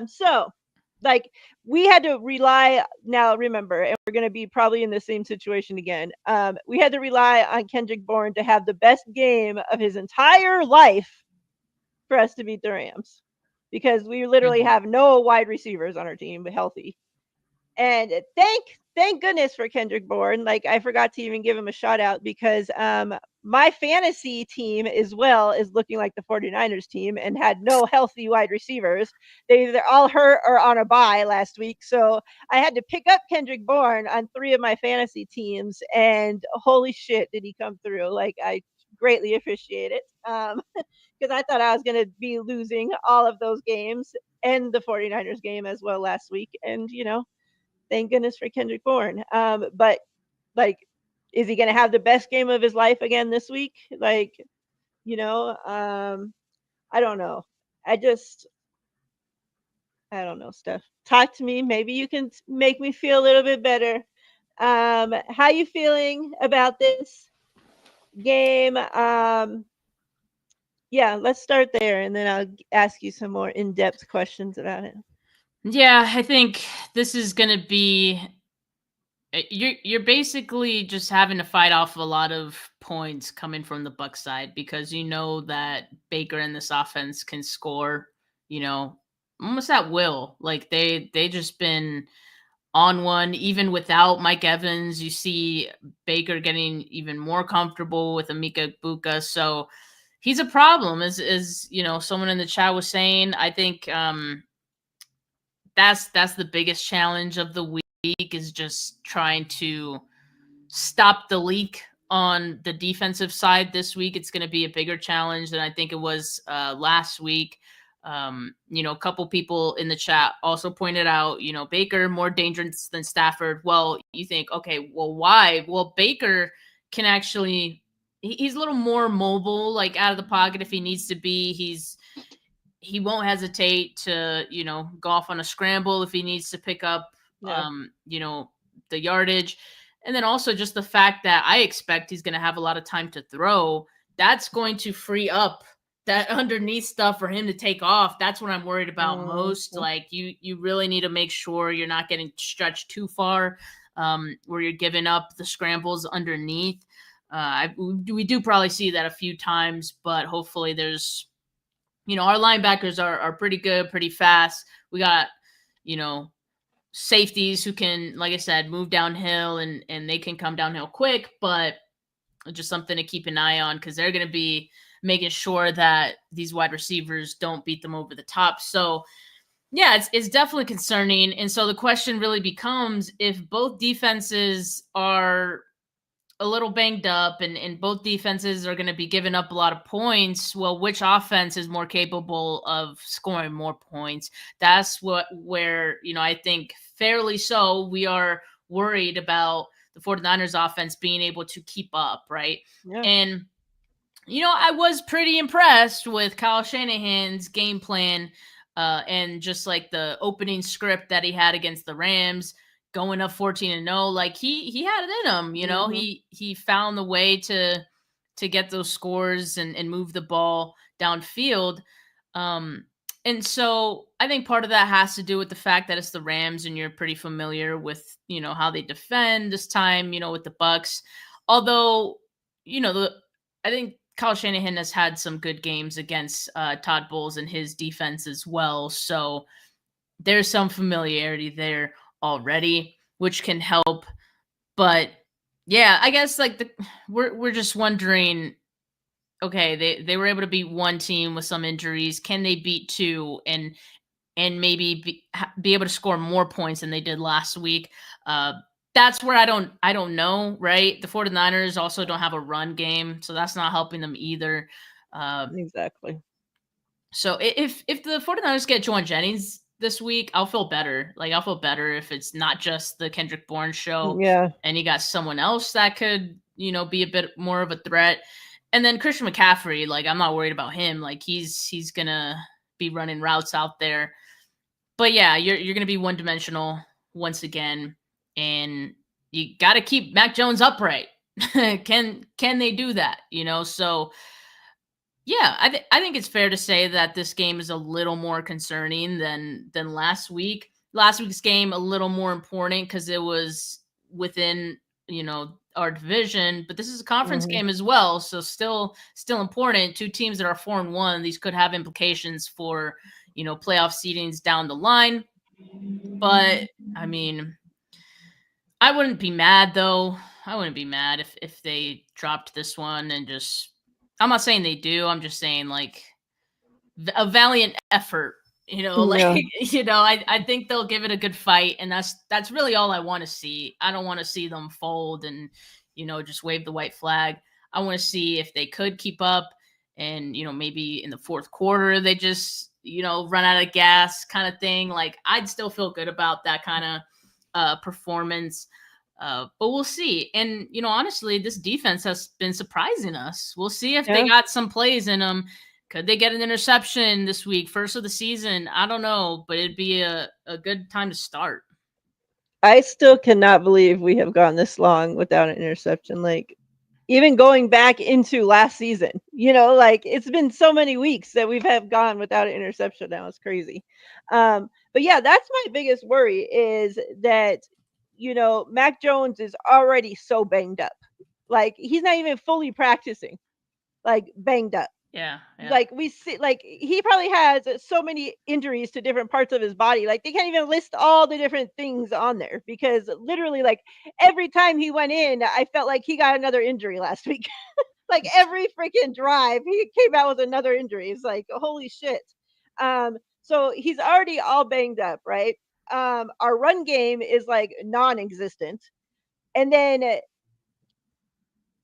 A: So like we had to rely now. Remember, and we're going to be probably in the same situation again. We had to rely on Kendrick Bourne to have the best game of his entire life for us to beat the Rams because we literally
B: Mhm.
A: have no wide receivers on our team healthy. And thank goodness for Kendrick Bourne. Like I forgot to even give him a shout out because my fantasy team as well is looking like the 49ers team and had no healthy wide receivers. They either all hurt or on a bye last week. So I had to pick up Kendrick Bourne on 3 of my fantasy teams and holy shit did he come through. Like I greatly appreciate it. Because I thought I was going to be losing all of those games and the 49ers game as well last week. And, thank goodness for Kendrick Bourne. But, like, is he going to have the best game of his life again this week? Like, I don't know. I just, I don't know, Steph. Talk to me. Maybe you can make me feel a little bit better. How you feeling about this game? Yeah, let's start there, and then I'll ask you some more in-depth questions about it.
B: Yeah, I think this is gonna be you're basically just having to fight off a lot of points coming from the Buck side because you know that Baker and this offense can score, you know, almost at will. Like they just been on one even without Mike Evans. You see Baker getting even more comfortable with Amika Buka. So he's a problem as someone in the chat was saying. I think that's the biggest challenge of the week is just trying to stop the leak on the defensive side this week. It's going to be a bigger challenge than I think it was last week. A couple people in the chat also pointed out, Baker more dangerous than Stafford. Well, you think, okay, well, why? Well, Baker can actually, he's a little more mobile, like out of the pocket if he needs to be. He won't hesitate to, go off on a scramble if he needs to pick up,
A: Yeah.
B: the yardage. And then also just the fact that I expect he's going to have a lot of time to throw. That's going to free up that underneath stuff for him to take off. That's what I'm worried about most.
A: Mhm.
B: Like you really need to make sure you're not getting stretched too far, where you're giving up the scrambles underneath. We do probably see that a few times, but hopefully there's our linebackers are pretty good, pretty fast. We got, you know, safeties who can, like I said, move downhill and they can come downhill quick, but just something to keep an eye on because they're going to be making sure that these wide receivers don't beat them over the top. So, yeah, it's definitely concerning. And so the question really becomes if both defenses are a little banged up and both defenses are going to be giving up a lot of points, well, which offense is more capable of scoring more points? That's where I think fairly so we are worried about the 49ers offense being able to keep up, right?
A: Yeah.
B: And I was pretty impressed with Kyle Shanahan's game plan and just like the opening script that he had against the Rams, going up 14-0, like he had it in him. He found the way to get those scores and move the ball downfield. Um, and so I think part of that has to do with the fact that it's the Rams and you're pretty familiar with, how they defend this time, with the Bucks. Although, I think Kyle Shanahan has had some good games against Todd Bowles and his defense as well. So there's some familiarity there already, which can help. But yeah, I guess like we're just wondering, okay, they were able to beat one team with some injuries. Can they beat two and maybe be able to score more points than they did last week? That's where I don't know, right? The 49ers also don't have a run game, so that's not helping them either.
A: Exactly.
B: So if the 49ers get Juwan Jennings this week, I'll feel better. Like I'll feel better if it's not just the Kendrick Bourne show
A: Yeah.
B: and you got someone else that could, be a bit more of a threat. And then Christian McCaffrey, like I'm not worried about him. Like he's gonna be running routes out there. But yeah, you're gonna be one dimensional once again, and you got to keep Mac Jones upright. Can they do that? So yeah, I think it's fair to say that this game is a little more concerning than last week. Last week's game a little more important because it was within our division, but this is a conference game as well, so still important. Two teams that are 4-1. These could have implications for playoff seedings down the line. But I mean, I wouldn't be mad though. I wouldn't be mad if they dropped this one and just. I'm not saying they do. I'm just saying like a valiant effort. I think they'll give it a good fight, and that's really all I want to see. I don't want to see them fold and just wave the white flag. I want to see if they could keep up, and maybe in the fourth quarter they just run out of gas kind of thing. Like I'd still feel good about that kind of performance. But we'll see. And, honestly, this defense has been surprising us. We'll see if they got some plays in them. Could they get an interception this week, first of the season? I don't know, but it'd be a good time to start.
A: I still cannot believe we have gone this long without an interception. Like, even going back into last season, like it's been so many weeks that we've gone without an interception now. It's crazy. But yeah, that's my biggest worry is that, Mac Jones is already so banged up. Like he's not even fully practicing, like banged up.
B: Yeah.
A: Like we see, like he probably has so many injuries to different parts of his body. Like they can't even list all the different things on there because literally, like every time he went in, I felt like he got another injury last week. Like every freaking drive, he came out with another injury. It's like holy shit. So he's already all banged up, right? Our run game is like non-existent, and then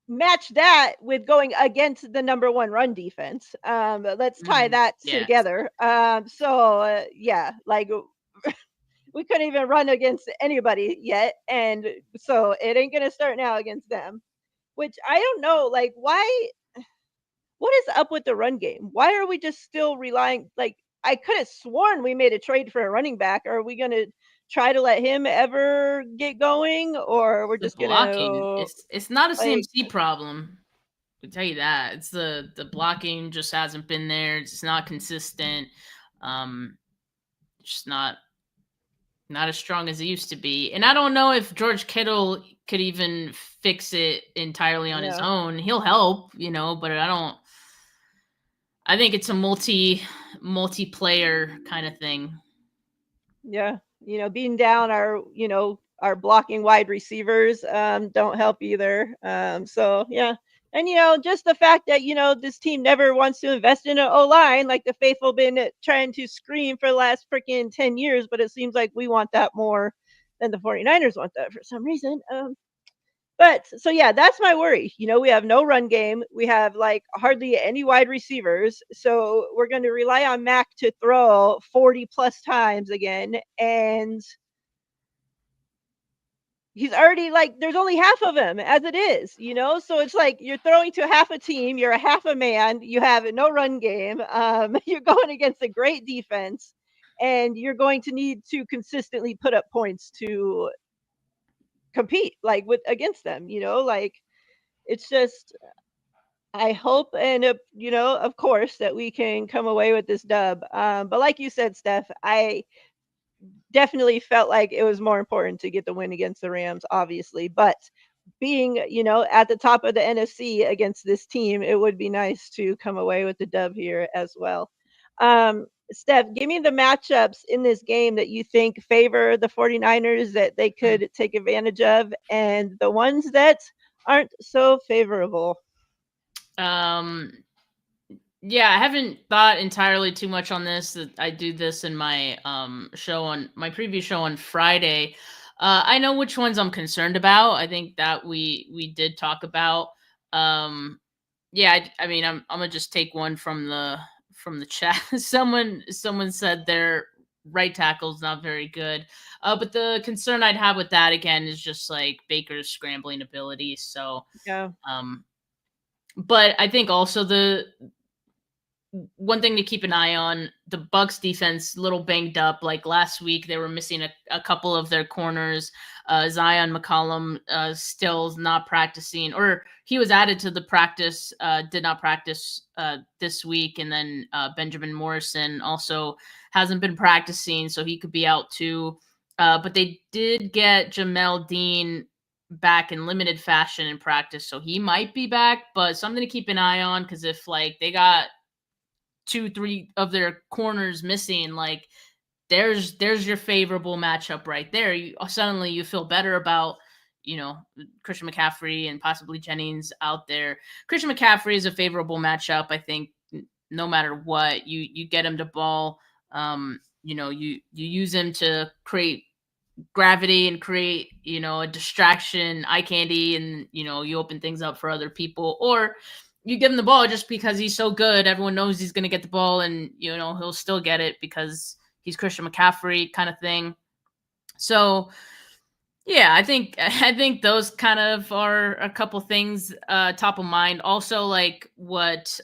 A: match that with going against the number one run defense. Let's tie that together. Yeah, like we couldn't even run against anybody yet, and so it ain't gonna start now against them. Which I don't know, like why? What is up with the run game? Why are we just still relying? Like I could have sworn we made a trade for a running back. Are we gonna try to let him ever get going, or we're just
B: blocking?
A: gonna?
B: It's not a CMC problem. I can tell you that. It's the blocking just hasn't been there. It's not consistent. Just not as strong as it used to be. And I don't know if George Kittle could even fix it entirely on his own. He'll help, but I think it's a multiplayer kind of thing.
A: Yeah. Being down our blocking wide receivers don't help either. So yeah. And just the fact that this team never wants to invest in an O-line, like the faithful been trying to scream for the last freaking 10 years, but it seems like we want that more than the 49ers want that for some reason. But so yeah, that's my worry. We have no run game. We have like hardly any wide receivers. So we're going to rely on Mac to throw 40 plus times again. And he's already like, there's only half of him as it is, so it's like you're throwing to half a team. You're a half a man. You have no run game. You're going against a great defense. and you're going to need to consistently put up points to compete like with against them, like it's just I hope and of course that we can come away with this dub. But like you said, Steph, I definitely felt like it was more important to get the win against the Rams, obviously. But being, at the top of the NFC against this team, it would be nice to come away with the dub here as well. Steph, give me the matchups in this game that you think favor the 49ers that they could take advantage of, and the ones that aren't so favorable.
B: Yeah, I haven't thought entirely too much on this. I do this in my show on my previous show on Friday. I know which ones I'm concerned about. I think that we did talk about. Um, yeah, I mean, I'm gonna just take one from the chat. someone said their right tackle's not very good. But the concern I'd have with that again is just like Baker's scrambling ability. So,
A: Yeah.
B: but I think also the one thing to keep an eye on, the Bucks defense, little banged up. Like last week, they were missing a couple of their corners. Zion McCollum still not practicing, or he was added to the practice, did not practice this week. And then Benjamin Morrison also hasn't been practicing, so he could be out too. But they did get Jamel Dean back in limited fashion in practice, so he might be back. But something to keep an eye on, because if like they got 2-3 of their corners missing, like there's your favorable matchup right there. Suddenly you feel better about Christian McCaffrey and possibly Jennings out there. Christian McCaffrey is a favorable matchup, I think. No matter what, you get him to ball. You use him to create gravity and create a distraction, eye candy, and you open things up for other people, or you give him the ball just because he's so good. Everyone knows he's going to get the ball, and he'll still get it because he's Christian McCaffrey, kind of thing. So yeah, I think those kind of are a couple things top of mind. Also, like what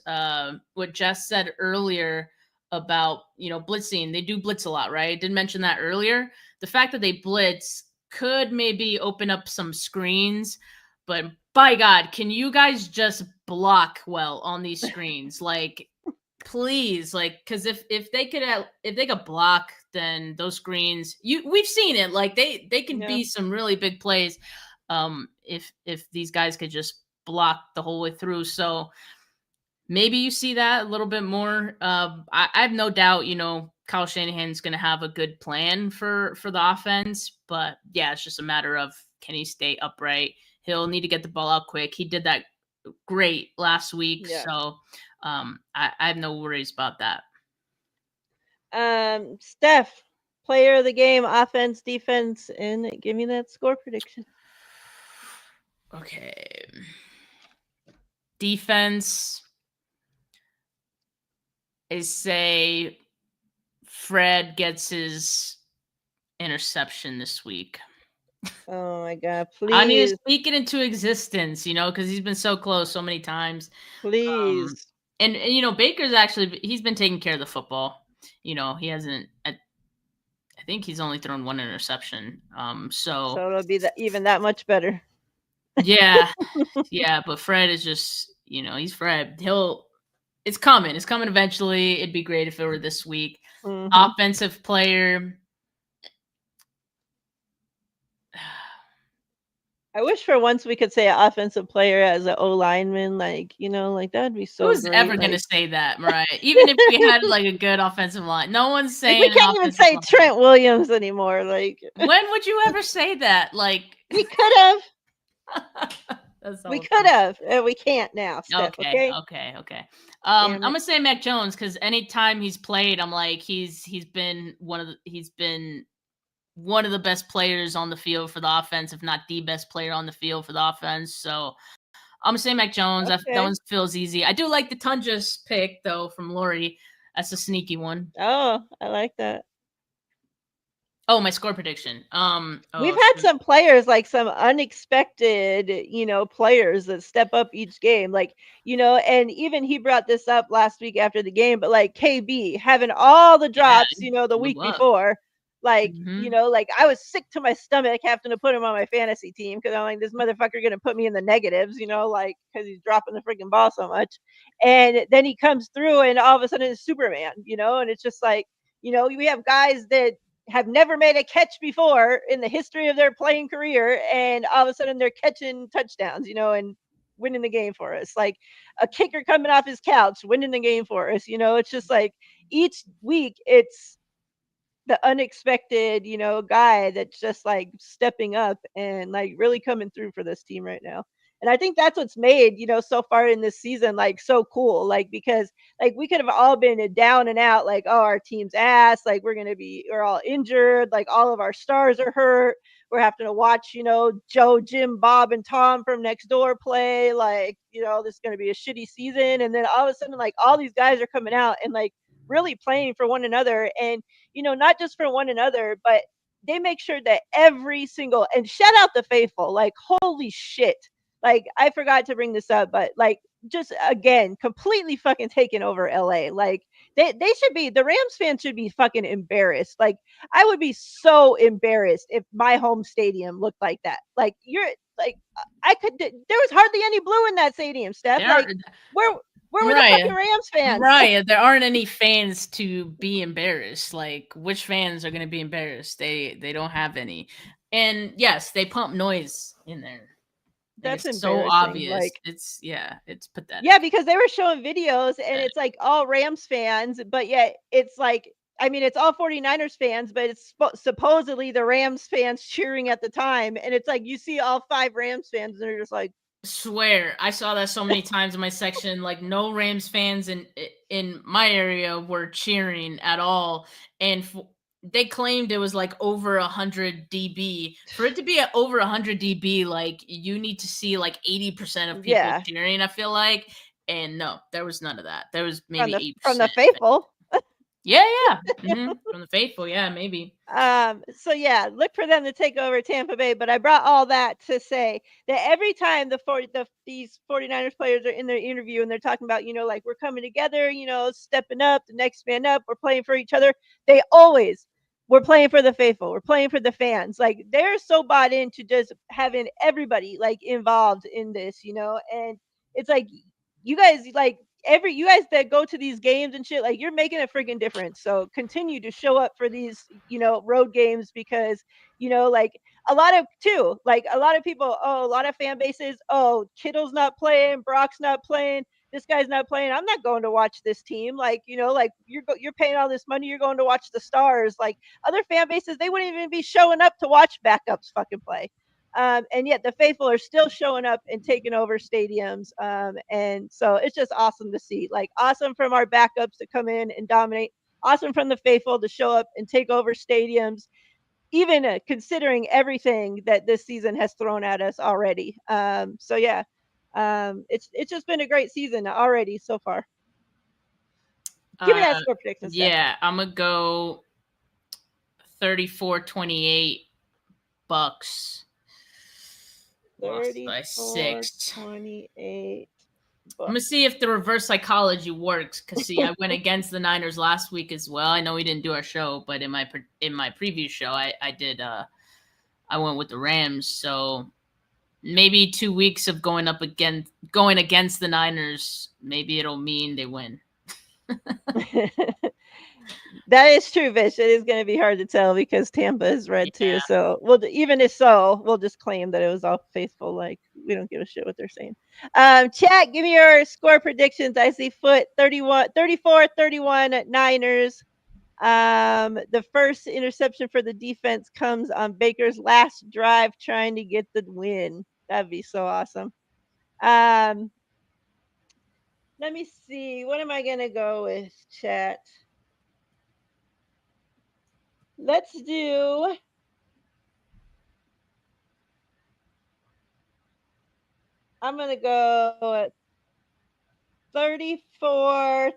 B: Jess said earlier about blitzing. They do blitz a lot, right? I didn't mention that earlier. The fact that they blitz could maybe open up some screens, but by God, can you guys just block well on these screens? Like, please, like, because if they could block, then those screens, we've seen it. Like they can be some really big plays, if these guys could just block the whole way through. So maybe you see that a little bit more. I have no doubt, Kyle Shanahan's going to have a good plan for the offense, but yeah, it's just a matter of can he stay upright. He'll need to get the ball out quick. He did that great last week, so I have no worries about that.
A: Steph, player of the game, offense, defense, and give me that score prediction.
B: Okay. Defense, I say Fred gets his interception this week.
A: Oh my God, please.
B: I need to speak it into existence, because he's been so close so many times.
A: Please.
B: And Baker's actually, he's been taking care of the football. He hasn't, I think he's only thrown one interception. So
A: it'll be even that much better.
B: Yeah. Yeah, but Fred is just, he's Fred. It's coming. It's coming eventually. It'd be great if it were this week. Mm-hmm. Offensive player.
A: I wish for once we could say an offensive player as an O lineman, like that'd be so.
B: Who's
A: great.
B: ever gonna say that, Miriah? Even if we had like a good offensive line, no one's saying.
A: Like, we can't even say Trent Williams anymore. Like,
B: when would you ever say that? Like,
A: we could have. We could have, and we can't now. Steph, okay.
B: I'm gonna say Mac Jones, because anytime he's played, I'm like he's been one of the best players on the field for the offense, if not the best player on the field for the offense. So I'm gonna say Mac Jones. Okay. That one feels easy. I do like the Tunjas pick though from Lori. That's a sneaky one.
A: Oh, I like that.
B: Oh, my score prediction.
A: We've
B: Oh
A: had
B: shoot.
A: some players, like some unexpected, players that step up each game. Like, and even he brought this up last week after the game, but like KB having all the
B: Yeah,
A: drops, the
B: blew
A: week
B: up.
A: before. Like,
B: Hmm.
A: like I was sick to my stomach having to put him on my fantasy team because I'm like, this motherfucker gonna put me in the negatives, like because he's dropping the freaking ball so much. And then he comes through and all of a sudden it's Superman, and it's just like, we have guys that have never made a catch before in the history of their playing career, and all of a sudden they're catching touchdowns, and winning the game for us. Like a kicker coming off his couch, winning the game for us. It's just like each week it's the unexpected, guy that's just like stepping up and like really coming through for this team right now. And I think that's what's made, so far in this season, like so cool. Like, because like we could have all been down and out, like, oh, our team's ass, like we're all injured, like all of our stars are hurt. We're having to watch, Joe, Jim, Bob, and Tom from next door play. Like, this is going to be a shitty season. And then all of a sudden, like all these guys are coming out and like really playing for one another. And not just for one another, but they make sure that every single, and shout out the faithful, like holy shit. Like I forgot to bring this up, but like just again, completely fucking taking over LA. Like they should be, the Rams fans should be fucking embarrassed. Like I would be so embarrassed if my home stadium looked like that. Like you're like I could there was hardly any blue in that stadium, Steph.
B: There
A: Like
B: aren't
A: where were the
B: Mariah.
A: fucking Rams fans?
B: Mariah, there aren't any fans to be embarrassed. Like, which fans are gonna be embarrassed? They don't have any. And yes, they pump noise in there. Like
A: That's
B: it's so
A: embarrassing.
B: obvious.
A: Like
B: It's yeah, it's
A: yeah,
B: pathetic.
A: because they were showing videos and
B: Pathetic.
A: it's like all Rams fans, but yet it's like, I mean, it's all 49ers fans, but it's supposedly the Rams fans cheering at the time. And it's like you see all five Rams fans and they're just like,
B: Swear, I saw that so many times in my section. Like no Rams fans in my area were cheering at all, and they claimed it was like over 100 dB. For it to be at over 100 dB, like you need to see like 80% of people
A: yeah,
B: cheering. I feel like, and no, there was none of that. There was
A: from
B: maybe
A: the
B: eight
A: from the
B: percent.
A: faithful.
B: Yeah, yeah, from the faithful. Yeah, maybe.
A: So yeah, look for them to take over Tampa Bay. But I brought all that to say that every time these 49ers players are in their interview and they're talking about, like we're coming together, stepping up, the next man up, we're playing for each other, they always, we're playing for the faithful, we're playing for the fans. Like they're so bought into just having everybody like involved in this, and it's like you guys like you guys that go to these games and shit, like you're making a freaking difference. So continue to show up for these, road games because, like a lot of people, oh, a lot of fan bases, oh, Kittle's not playing, Brock's not playing, this guy's not playing. I'm not going to watch this team. Like, like you're paying all this money, you're going to watch the stars. Like other fan bases, they wouldn't even be showing up to watch backups fucking play. And yet the faithful are still showing up and taking over stadiums. And so it's just awesome to see. Like awesome from our backups to come in and dominate. Awesome from the faithful to show up and take over stadiums, even considering everything that this season has thrown at us already. So yeah, it's just been a great season already so far. Give me
B: Uh,
A: that score prediction, Steph.
B: yeah, I'm gonna go 34-28 Bucks. Lost by
A: 34
B: six.
A: 28.
B: I'm gonna see if the reverse psychology works. Cause see, I went against the Niners last week as well. I know we didn't do our show, but in my previous show, I did. I went with the Rams. So maybe 2 weeks of going against the Niners. Maybe it'll mean they win.
A: That is true, Vish. It is going to be hard to tell because Tampa is red too.
B: Yeah.
A: So even if so, we'll just claim that it was all faithful. Like we don't give a shit what they're saying. Chat, give me your score predictions. I see Foot 31, 34, 31 at Niners. The first interception for the defense comes on Baker's last drive, trying to get the win. That'd be so awesome. Um, Let me see. What am I gonna go with, chat? Let's do. I'm going to go at 34-37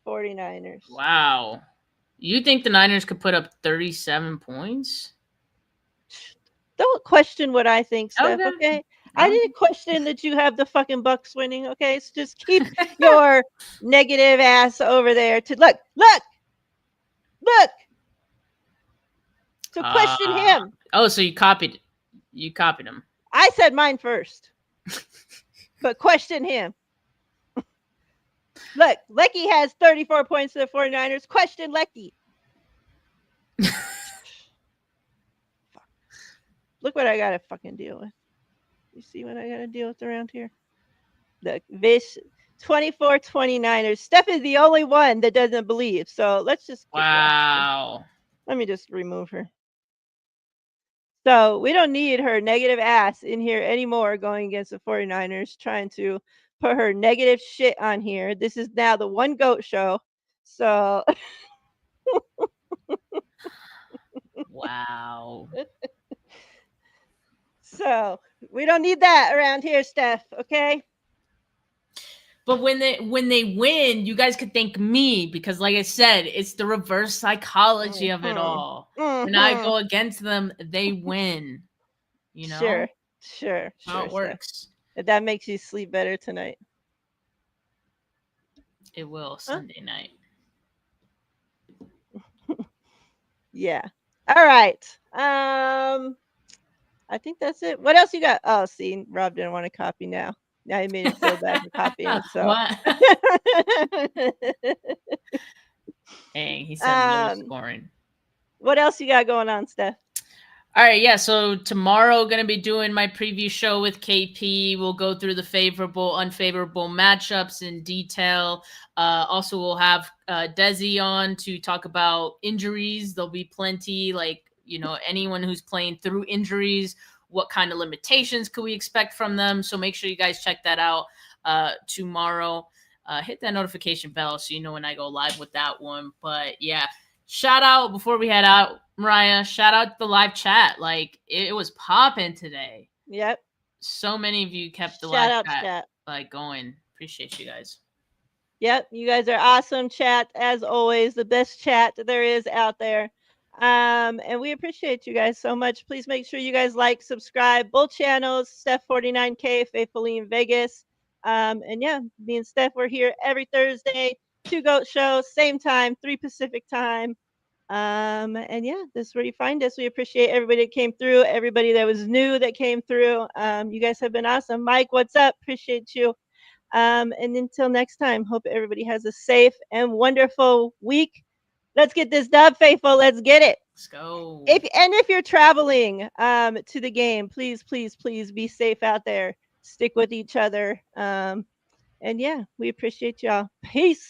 A: 49ers.
B: Wow. You think the Niners could put up 37 points?
A: Don't question what I think, Steph,
B: Okay.
A: okay? I
B: Okay.
A: didn't question that you have the fucking Bucks winning, okay? So just keep your negative ass over there to look. So question
B: Uh,
A: him.
B: oh, so you copied him.
A: I said mine first, but question him. Look, Lecky has 34 points to the 49ers. Question Lecky. Look what I got to fucking deal with. You see what I got to deal with around here? Look, Vish 24 29ers. Steph is the only one that doesn't believe. So let's just kick her off.
B: Wow.
A: Let me just remove her. So we don't need her negative ass in here anymore going against the 49ers, trying to put her negative shit on here. This is now the One Goat show. So
B: Wow.
A: so we don't need that around here, Steph, okay?
B: But when they win, you guys could thank me because, like I said, it's the reverse psychology of it
A: Mm-hmm.
B: all. When I
A: Mm-hmm.
B: go against them, they win. You know
A: Sure, sure,
B: how
A: sure,
B: it
A: Steph.
B: works.
A: If that makes you sleep better tonight.
B: It will
A: Huh?
B: Sunday night.
A: Yeah. All right. I think that's it. What else you got? Oh, see, Rob didn't want to copy now. Now he made him feel bad for copying. So,
B: What? Dang, he said low
A: um,
B: scoring.
A: what else you got going on, Steph?
B: All right, yeah. So tomorrow, gonna be doing my preview show with KP. We'll go through the favorable, unfavorable matchups in detail. Also, we'll have Desi on to talk about injuries. There'll be plenty, like anyone who's playing through injuries. What kind of limitations could we expect from them? So make sure you guys check that out tomorrow. Hit that notification bell so you know when I go live with that one. But yeah, shout out before we head out, Miriah. Shout out the live chat. Like it was popping today.
A: Yep.
B: So many of you kept the
A: Shout
B: live
A: out,
B: chat
A: chat.
B: like going. Appreciate you guys.
A: Yep. You guys are awesome, chat. As always, the best chat there is out there. And we appreciate you guys so much. Please make sure you guys like, subscribe, both channels, Steph49K, Faithfully in Vegas. And yeah, me and Steph, we're here every Thursday, 2 Goat Show, same time, 3 Pacific time. And yeah, this is where you find us. We appreciate everybody that came through, everybody that was new that came through. You guys have been awesome. Mike, what's up? Appreciate you. And until next time, hope everybody has a safe and wonderful week. Let's get this dub, faithful. Let's get it.
B: Let's go.
A: If you're traveling to the game, please, please, please be safe out there. Stick with each other. And yeah, we appreciate y'all. Peace.